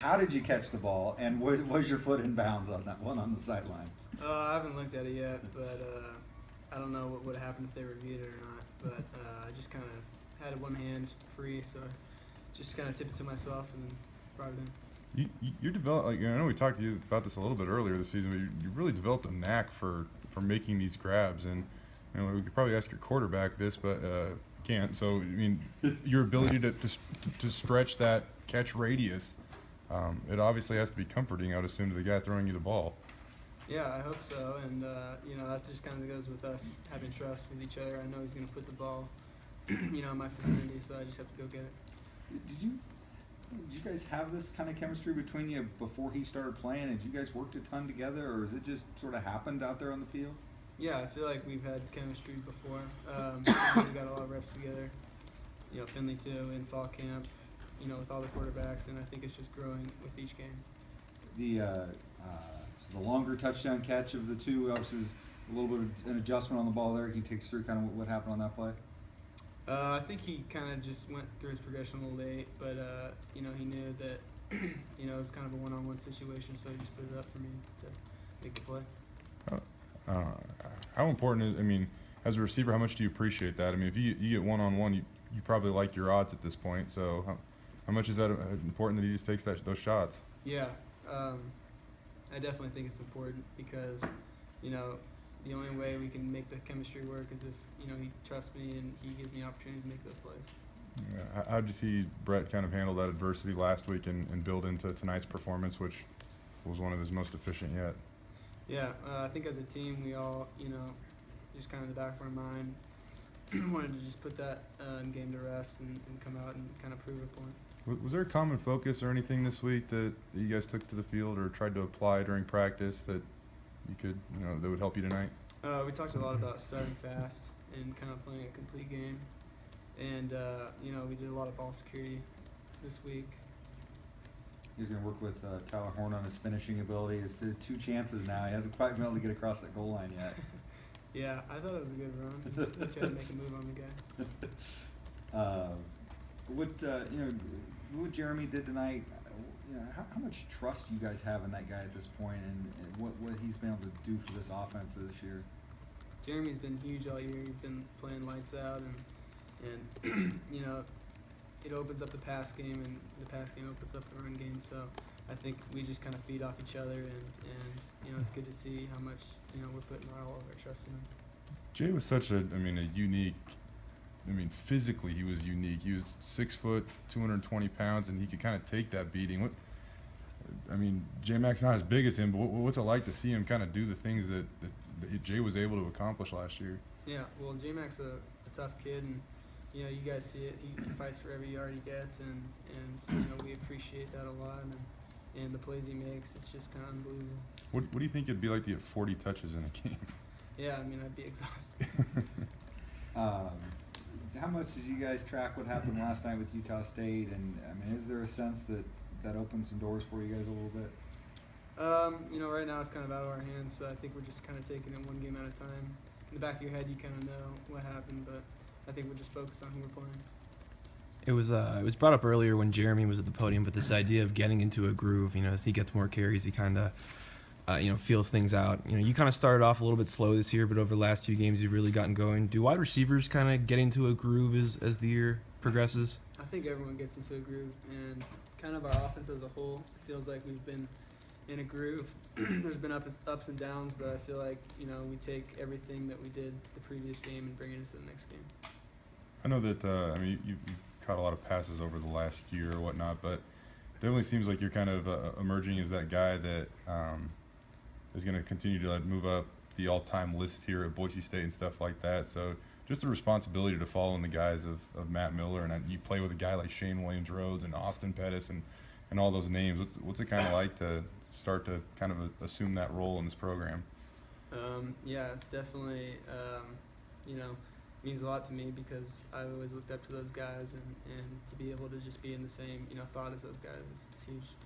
How did you catch the ball, and was your foot in bounds on that one on the sideline? I haven't looked at it yet, but I don't know what would have happened if they reviewed it or not. But I just kind of had one hand free, so just kind of tipped it to myself and then brought it in. You developed, like, I know we talked to you about this a little bit earlier this season, but you really developed a knack for making these grabs. And we could probably ask your quarterback this, but can't. So I mean, your ability to stretch that catch radius, it obviously has to be comforting, I would assume, to the guy throwing you the ball. Yeah, I hope so. And that just kind of goes with us having trust with each other. I know he's going to put the ball, in my vicinity, so I just have to go get it. Did you guys have this kind of chemistry between you before he started playing? Had you guys worked a ton together, or has it just sort of happened out there on the field? Yeah, I feel like we've had chemistry before. We got a lot of reps together. Finley too in fall camp. With all the quarterbacks, and I think it's just growing with each game. So the longer touchdown catch of the two, obviously, was a little bit of an adjustment on the ball there. Can you take us through kind of what happened on that play? I think he kind of just went through his progression a little late, but he knew that it was kind of a one-on-one situation, so he just put it up for me to make the play. How important is, I mean, as a receiver, how much do you appreciate that? I mean, if you get one-on-one, you probably like your odds at this point. So how much is that important that he just takes those shots? Yeah, I definitely think it's important because, the only way we can make the chemistry work is if, he trusts me and he gives me opportunities to make those plays. Yeah. How did you see Brett kind of handle that adversity last week and build into tonight's performance, which was one of his most efficient yet? Yeah, I think as a team we all, just kind of in the back of our mind wanted to just put that game to rest and come out and kind of prove a point. Was there a common focus or anything this week that you guys took to the field or tried to apply during practice that you could, that would help you tonight? We talked a lot about starting fast and kind of playing a complete game. And, we did a lot of ball security this week. He's going to work with Tyler Horn on his finishing ability. It's 2 chances now. He hasn't quite been able to get across that goal line yet. Yeah, I thought it was a good run. He tried to make a move on the guy. What Jeremy did tonight, how much trust do you guys have in that guy at this point, and what he's been able to do for this offense this year? Jeremy's been huge all year. He's been playing lights out, and it opens up the pass game, and the pass game opens up the run game. So I think we just kind of feed off each other, and it's good to see how much we're putting all of our trust in him. Jay was such a unique. Physically he was unique. He was 6 foot, 220 pounds, and he could kind of take that beating. J-Mac's not as big as him, but what's it like to see him kind of do the things that Jay was able to accomplish last year? Yeah, well, J-Mac's a tough kid, and you guys see it. He fights for every yard he gets, and we appreciate that a lot. And the plays he makes, it's just kind of unbelievable. What do you think it'd be like to get 40 touches in a game? Yeah, I'd be exhausted. How much did you guys track what happened last night with Utah State? And is there a sense that opens some doors for you guys a little bit? Right now it's kind of out of our hands, so I think we're just kind of taking it one game at a time. In the back of your head, you kind of know what happened, but I think we're just focused on who we're playing. It was brought up earlier when Jeremy was at the podium, but this idea of getting into a groove, as he gets more carries, he kind of, feels things out. You kind of started off a little bit slow this year, but over the last 2 games, you've really gotten going. Do wide receivers kind of get into a groove as the year progresses? I think everyone gets into a groove, and kind of our offense as a whole, it feels like we've been in a groove. There's been ups and downs, but I feel like, we take everything that we did the previous game and bring it into the next game. I know that, you've caught a lot of passes over the last year or whatnot, but it definitely seems like you're kind of emerging as that guy that is going to continue to move up the all-time list here at Boise State and stuff like that. So just the responsibility to follow in the guys of Matt Miller, and you play with a guy like Shane Williams-Rhodes and Austin Pettis and all those names. What's it kind of like to start to kind of assume that role in this program? Yeah, it's definitely, means a lot to me because I've always looked up to those guys, and to be able to just be in the same, thought as those guys is huge for me.